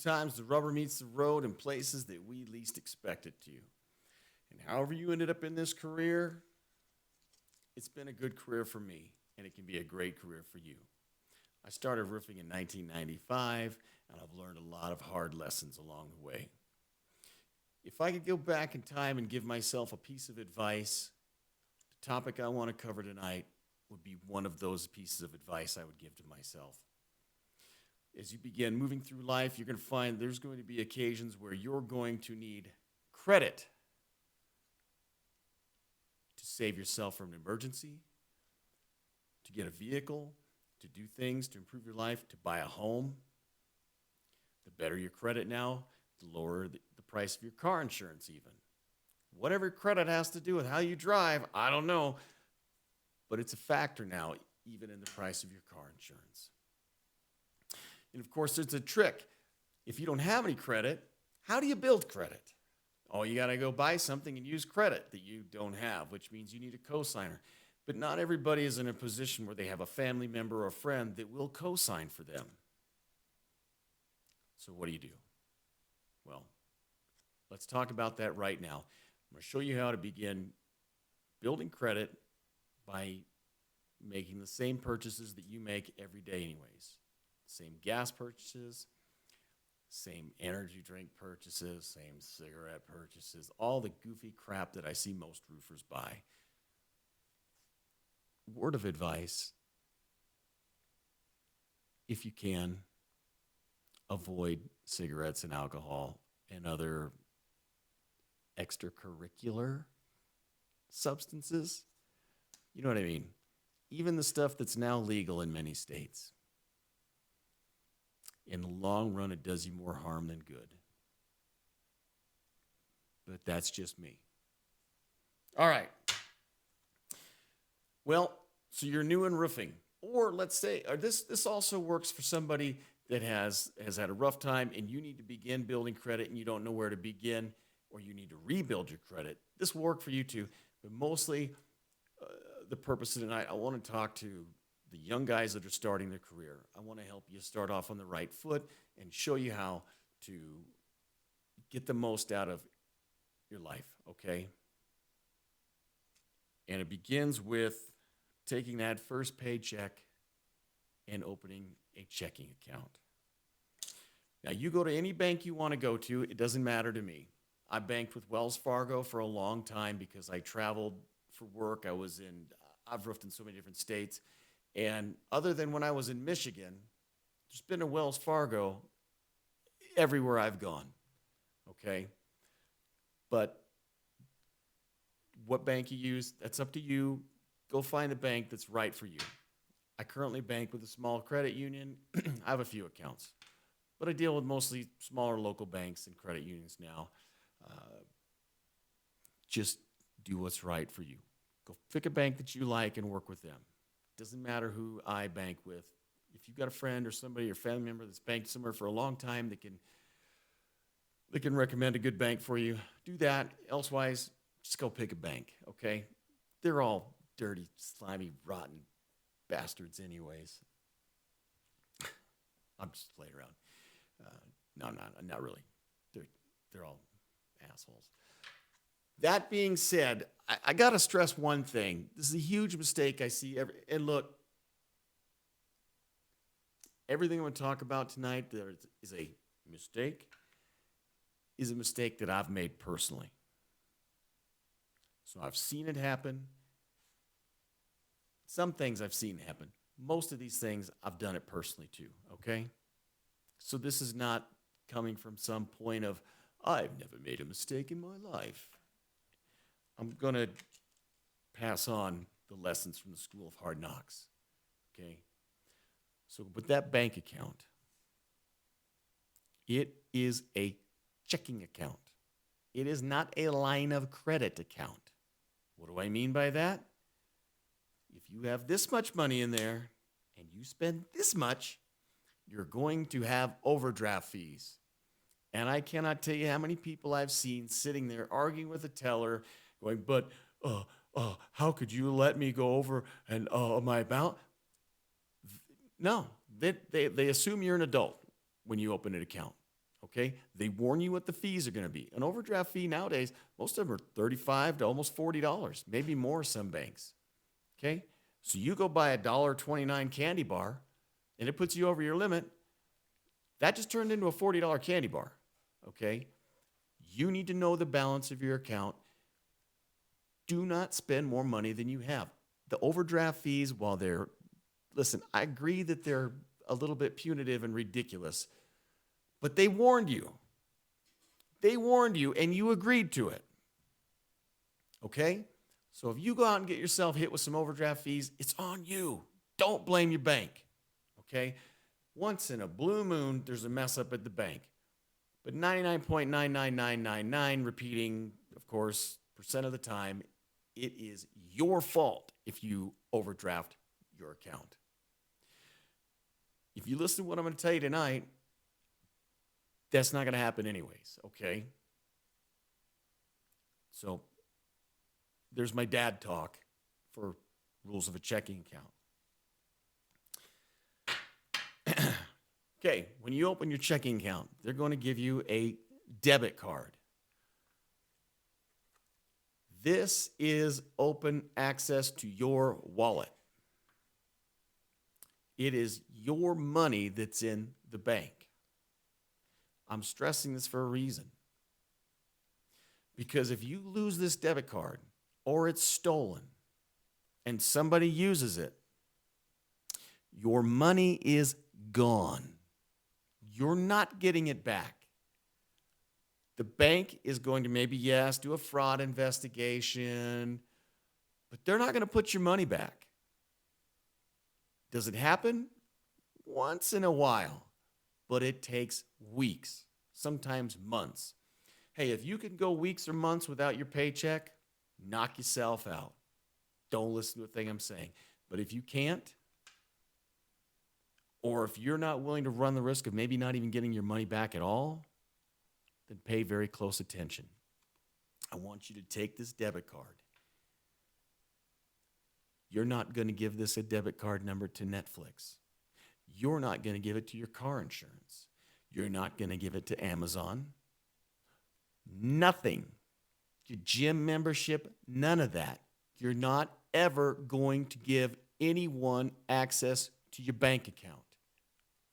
sometimes the rubber meets the road in places that we least expect it to. And however you ended up in this career, it's been a good career for me, and it can be a great career for you. I started roofing in 1995, and I've learned a lot of hard lessons along the way. If I could go back in time and give myself a piece of advice, the topic I want to cover tonight would be one of those pieces of advice I would give to myself. As you begin moving through life, you're going to find there's going to be occasions where you're going to need credit to save yourself from an emergency, to get a vehicle, to do things to improve your life, to buy a home. The better your credit now, the lower the price of your car insurance even. Whatever credit has to do with how you drive, I don't know, but it's a factor now, even in the price of your car insurance. And of course, there's a trick. If you don't have any credit, how do you build credit? Oh, you got to go buy something and use credit that you don't have, which means you need a cosigner. But not everybody is in a position where they have a family member or friend that will co-sign for them. So what do? Well, let's talk about that right now. I'm going to show you how to begin building credit by making the same purchases that you make every day anyways. Same gas purchases, same energy drink purchases, same cigarette purchases, all the goofy crap that I see most roofers buy. Word of advice, if you can, avoid cigarettes and alcohol and other extracurricular substances. You know what I mean? Even the stuff that's now legal in many states. In the long run, it does you more harm than good. But that's just me. All right. Well, so you're new in roofing. Or let's say, this also works for somebody that has had a rough time and you need to begin building credit and you don't know where to begin, or you need to rebuild your credit. This will work for you too. But mostly, the purpose of tonight, I want to talk to the young guys that are starting their career. I want to help you start off on the right foot and show you how to get the most out of your life, okay? And it begins with taking that first paycheck and opening a checking account. Now, you go to any bank you want to go to. It doesn't matter to me. I banked with Wells Fargo for a long time because I traveled for work. I've roofed in so many different states. And other than when I was in Michigan, there's been a Wells Fargo everywhere I've gone, okay? But what bank you use, that's up to you. Go find a bank that's right for you. I currently bank with a small credit union. I have a few accounts, but I deal with mostly smaller local banks and credit unions now. Just do what's right for you. Go pick a bank that you like and work with them. Doesn't matter who I bank with. If you've got a friend or somebody or family member that's banked somewhere for a long time that can recommend a good bank for you, do that. Elsewise, just go pick a bank, okay? They're all dirty, slimy, rotten bastards anyways. I'm just playing around. No, not really. They're all assholes. That being said, I got to stress one thing. This is a huge mistake I see. And look, everything I'm going to talk about tonight that is a mistake that I've made personally. So I've seen it happen. Some things I've seen happen. Most of these things, I've done it personally too, okay? So this is not coming from some point of, I've never made a mistake in my life. I'm going to pass on the lessons from the School of Hard Knocks, okay? So with that bank account, it is a checking account. It is not a line of credit account. What do I mean by that? If you have this much money in there and you spend this much, you're going to have overdraft fees. And I cannot tell you how many people I've seen sitting there arguing with a teller going, but how could you let me go over and my amount? No, they assume you're an adult when you open an account, Okay? They warn you what the fees are going to be. An overdraft fee nowadays, most of them are $35 to almost $40, maybe more some banks. Okay? So you go buy a $1.29 candy bar and it puts you over your limit. That just turned into a $40 candy bar. Okay? You need to know the balance of your account. Do not spend more money than you have. The overdraft fees, while listen, I agree that they're a little bit punitive and ridiculous, but they warned you. They warned you and you agreed to it. Okay? So if you go out and get yourself hit with some overdraft fees, it's on you. Don't blame your bank. Okay? Once in a blue moon, there's a mess up at the bank. But 99.99999, repeating, of course, percent of the time, it is your fault if you overdraft your account. If you listen to what I'm going to tell you tonight, that's not going to happen anyways, okay? So there's my dad talk for rules of a checking account. Okay, when you open your checking account, they're going to give you a debit card. This is open access to your wallet. It is your money that's in the bank. I'm stressing this for a reason. Because if you lose this debit card or it's stolen and somebody uses it, your money is gone. You're not getting it back. The bank is going to maybe, yes, do a fraud investigation, but they're not going to put your money back. Does it happen? Once in a while, but it takes weeks, sometimes months. Hey, if you can go weeks or months without your paycheck, knock yourself out. Don't listen to a thing I'm saying. But if you can't, or if you're not willing to run the risk of maybe not even getting your money back at all, then pay very close attention. I want you to take this debit card. You're not going to give this a debit card number to Netflix. You're not going to give it to your car insurance. You're not going to give it to Amazon. Nothing. Your gym membership, none of that. You're not ever going to give anyone access to your bank account.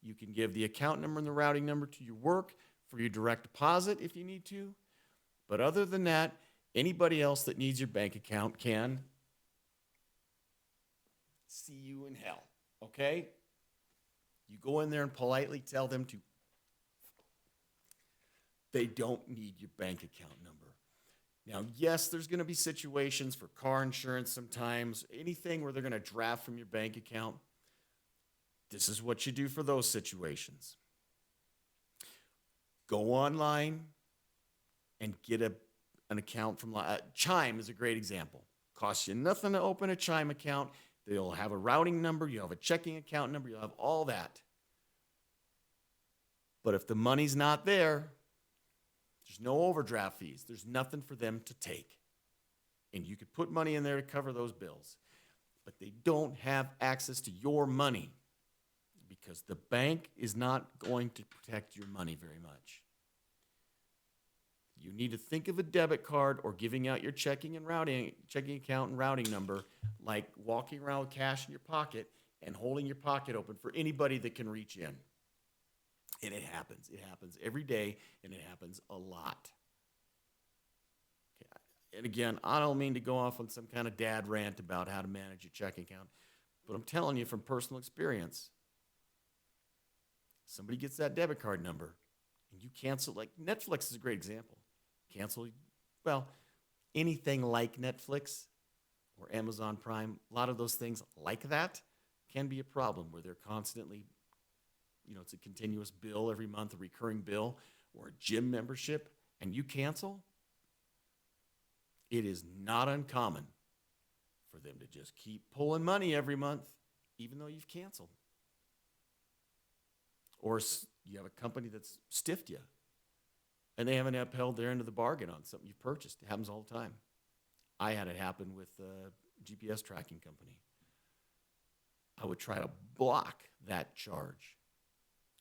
You can give the account number and the routing number to your work for your direct deposit if you need to. But other than that, anybody else that needs your bank account can see you in hell, okay? You go in there and politely tell them they don't need your bank account number. Now, yes, there's going to be situations for car insurance sometimes, anything where they're going to draft from your bank account. This is what you do for those situations. Go online and get an account from Chime is a great example. Costs you nothing to open a Chime account. They'll have a routing number. You'll have a checking account number. You'll have all that. But if the money's not there, there's no overdraft fees. There's nothing for them to take. And you could put money in there to cover those bills. But they don't have access to your money because the bank is not going to protect your money very much. You need to think of a debit card or giving out your checking account and routing number like walking around with cash in your pocket and holding your pocket open for anybody that can reach in. And it happens. It happens every day, and it happens a lot. Okay. And again, I don't mean to go off on some kind of dad rant about how to manage your checking account, but I'm telling you from personal experience, somebody gets that debit card number, and you cancel, like Netflix is a great example. Cancel, well, anything like Netflix or Amazon Prime, a lot of those things like that can be a problem where they're constantly, it's a continuous bill every month, a recurring bill, or a gym membership, and you cancel, it is not uncommon for them to just keep pulling money every month, even though you've canceled. Or you have a company that's stiffed you, and they haven't upheld their end of the bargain on something you've purchased. It happens all the time. I had it happen with a GPS tracking company. I would try to block that charge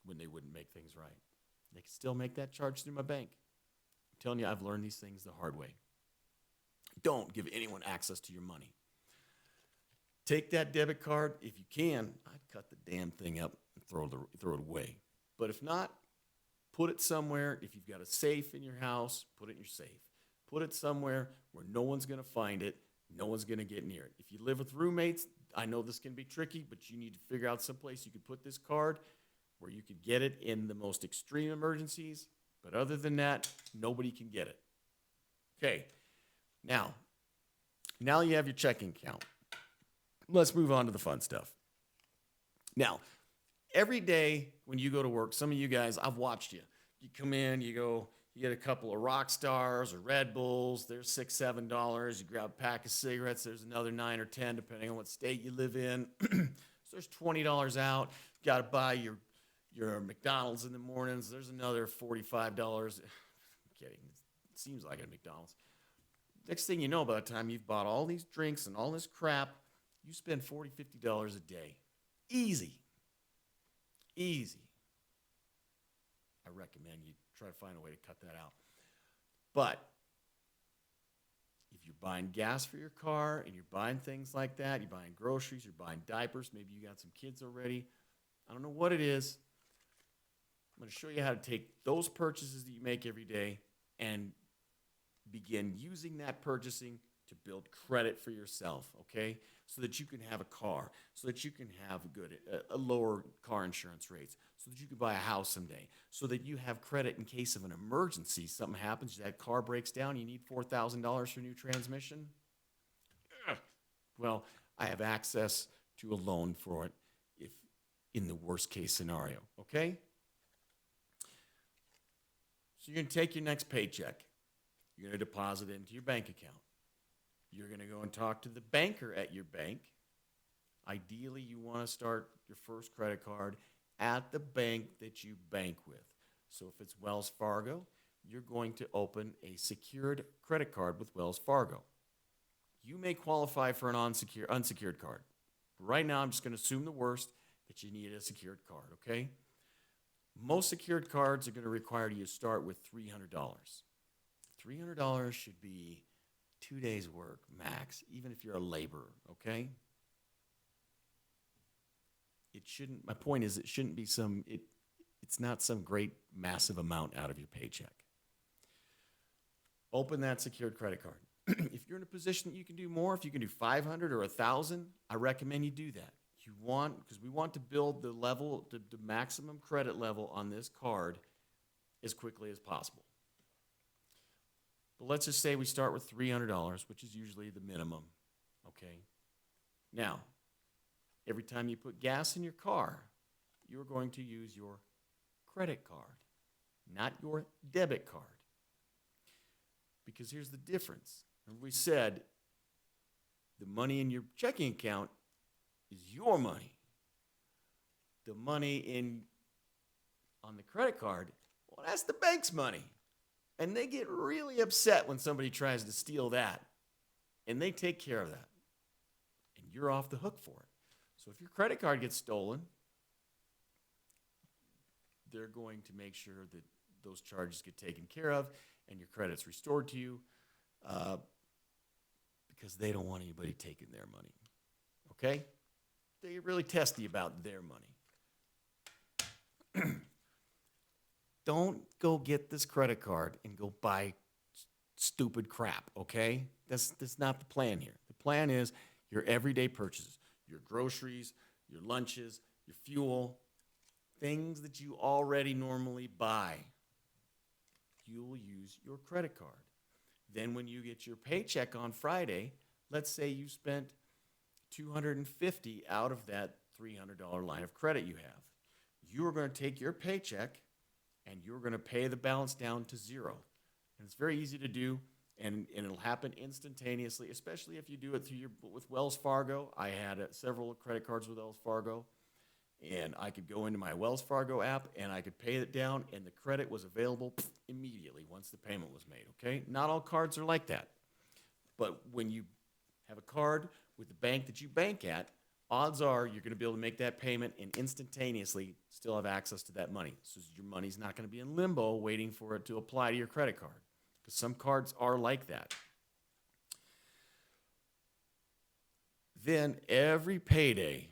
when they wouldn't make things right. They can still make that charge through my bank. I'm telling you, I've learned these things the hard way. Don't give anyone access to your money. Take that debit card. If you can, I'd cut the damn thing up and throw it away. But if not, put it somewhere. If you've got a safe in your house, put it in your safe. Put it somewhere where no one's going to find it. No one's going to get near it. If you live with roommates, I know this can be tricky, but you need to figure out someplace you could put this card where you could get it in the most extreme emergencies. But other than that, nobody can get it. Okay. Now you have your checking account. Let's move on to the fun stuff. Now, every day when you go to work, some of you guys, I've watched you. You come in, you get a couple of Rock Stars or Red Bulls. There's $6, $7. You grab a pack of cigarettes. There's another 9 or 10, depending on what state you live in. So there's $20 out. You got to buy your McDonald's in the mornings. There's another $45. I'm kidding. It seems like a McDonald's. Next thing you know, by the time you've bought all these drinks and all this crap, you spend $40, $50 a day. Easy. I recommend you try to find a way to cut that out. But if you're buying gas for your car and you're buying things like that, you're buying groceries, you're buying diapers, maybe you got some kids already, I don't know what it is. I'm going to show you how to take those purchases that you make every day and begin using that purchasing to build credit for yourself, okay? So that you can have a car, so that you can have a lower car insurance rates, so that you can buy a house someday, so that you have credit in case of an emergency. Something happens, that car breaks down, you need $4,000 for a new transmission. Well, I have access to a loan for it if in the worst case scenario, okay? So you're going to take your next paycheck. You're going to deposit it into your bank account. You're going to go and talk to the banker at your bank. Ideally, you want to start your first credit card at the bank that you bank with. So if it's Wells Fargo, you're going to open a secured credit card with Wells Fargo. You may qualify for an unsecured card. Right now, I'm just going to assume the worst, that you need a secured card, okay? Most secured cards are going to require you to start with $300. $300 should be 2 days' work max, even if you're a laborer, okay? My point is, it shouldn't be it's not some great massive amount out of your paycheck. Open that secured credit card. If you're in a position that you can do more, if you can do 500 or 1,000, I recommend you do that. Because we want to build the maximum credit level on this card as quickly as possible. But let's just say we start with $300, which is usually the minimum, okay? Now, every time you put gas in your car, you're going to use your credit card, not your debit card. Because here's the difference. Remember we said the money in your checking account is your money. The money on the credit card, well, that's the bank's money. And they get really upset when somebody tries to steal that. And they take care of that. And you're off the hook for it. So if your credit card gets stolen, they're going to make sure that those charges get taken care of and your credit's restored to you because they don't want anybody taking their money. Okay? They get really testy about their money. Don't go get this credit card and go buy stupid crap, okay? That's not the plan here. The plan is your everyday purchases, your groceries, your lunches, your fuel, things that you already normally buy. You'll use your credit card. Then when you get your paycheck on Friday, let's say you spent $250 out of that $300 line of credit you have. You're going to take your paycheck and you're going to pay the balance down to zero. And it's very easy to do, and it'll happen instantaneously, especially if you do it with Wells Fargo. I had several credit cards with Wells Fargo, and I could go into my Wells Fargo app, and I could pay it down, and the credit was available immediately once the payment was made, okay? Not all cards are like that. But when you have a card with the bank that you bank at, odds are you're going to be able to make that payment and instantaneously still have access to that money. So your money's not going to be in limbo waiting for it to apply to your credit card, because some cards are like that. Then every payday,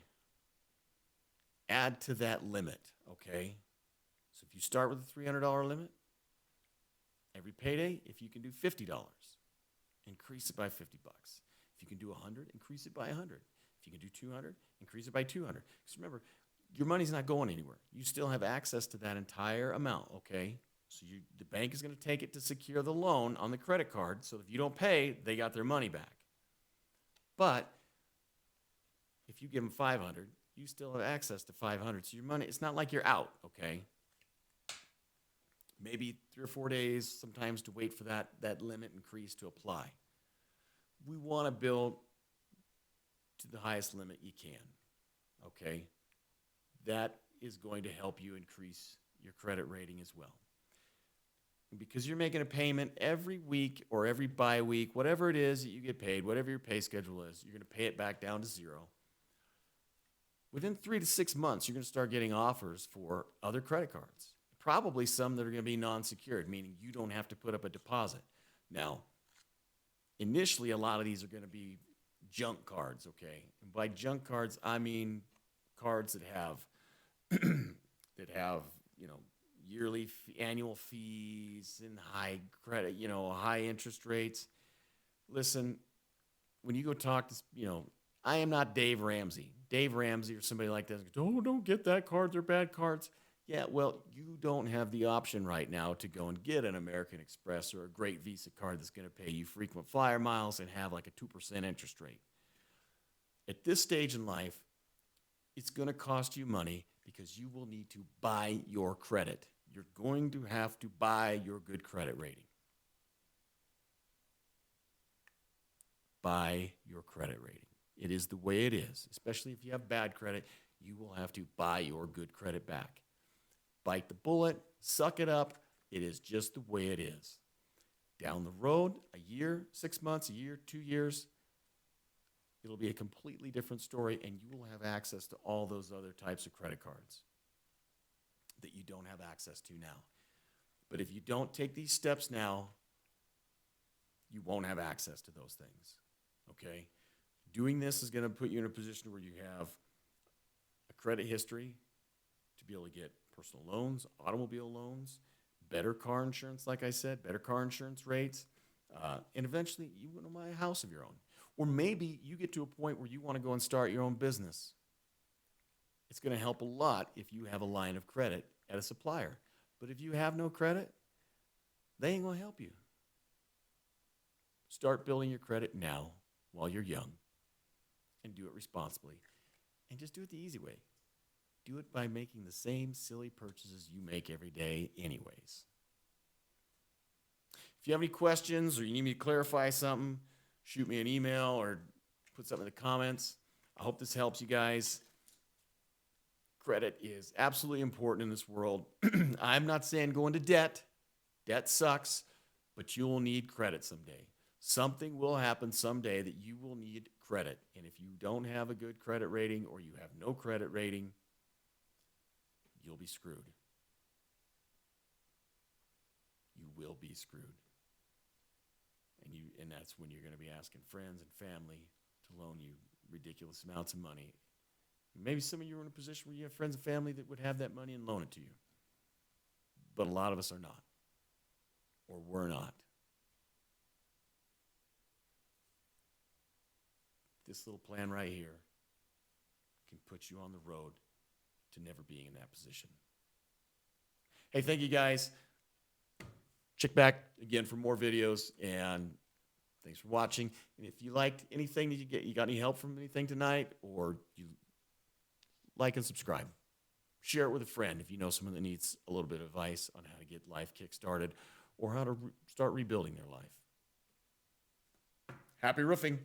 add to that limit, okay? So if you start with a $300 limit, every payday, if you can do $50, increase it by $50. If you can do 100, increase it by 100. If you can do 200, increase it by 200. Because remember, your money's not going anywhere. You still have access to that entire amount, okay? So the bank is going to take it to secure the loan on the credit card, so if you don't pay, they got their money back. But if you give them 500, you still have access to 500. So your money, it's not like you're out, okay? Maybe 3 or 4 days sometimes to wait for that limit increase to apply. We want to build to the highest limit you can, okay? That is going to help you increase your credit rating as well. And because you're making a payment every week or every bi-week, whatever it is that you get paid, whatever your pay schedule is, you're going to pay it back down to zero. Within 3 to 6 months, you're going to start getting offers for other credit cards. Probably some that are going to be non-secured, meaning you don't have to put up a deposit. Now, initially, a lot of these are going to be junk cards, okay? And by junk cards, I mean cards that have yearly annual fees and high credit, high interest rates. Listen, when you go talk to, I am not Dave Ramsey. Dave Ramsey or somebody like that, don't get that card, they're bad cards. Yeah, well, you don't have the option right now to go and get an American Express or a great Visa card that's going to pay you frequent flyer miles and have like a 2% interest rate. At this stage in life, it's going to cost you money because you will need to buy your credit. You're going to have to buy your good credit rating. Buy your credit rating. It is the way it is, especially if you have bad credit. You will have to buy your good credit back. Bite the bullet, suck it up. It is just the way it is. Down the road, a year, 6 months, a year, 2 years, it'll be a completely different story, and you will have access to all those other types of credit cards that you don't have access to now. But if you don't take these steps now, you won't have access to those things, okay? Doing this is going to put you in a position where you have a credit history to be able to get personal loans, automobile loans, better car insurance, like I said, better car insurance rates, and eventually you want to buy a house of your own. Or maybe you get to a point where you want to go and start your own business. It's going to help a lot if you have a line of credit at a supplier. But if you have no credit, they ain't going to help you. Start building your credit now while you're young and do it responsibly. And just do it the easy way. Do it by making the same silly purchases you make every day anyways. If you have any questions or you need me to clarify something, shoot me an email or put something in the comments. I hope this helps you guys. Credit is absolutely important in this world. I'm not saying go into debt. Debt sucks, but you'll need credit someday. Something will happen someday that you will need credit. And if you don't have a good credit rating or you have no credit rating, you'll be screwed. You will be screwed. And that's when you're going to be asking friends and family to loan you ridiculous amounts of money. Maybe some of you are in a position where you have friends and family that would have that money and loan it to you. But a lot of us are not. Or we're not. This little plan right here can put you on the road to never being in that position. Hey, thank you guys. Check back again for more videos, and thanks for watching. And if you liked anything that you got any help from anything tonight, or you like and subscribe. Share it with a friend if you know someone that needs a little bit of advice on how to get life kick-started or how to start rebuilding their life. Happy roofing.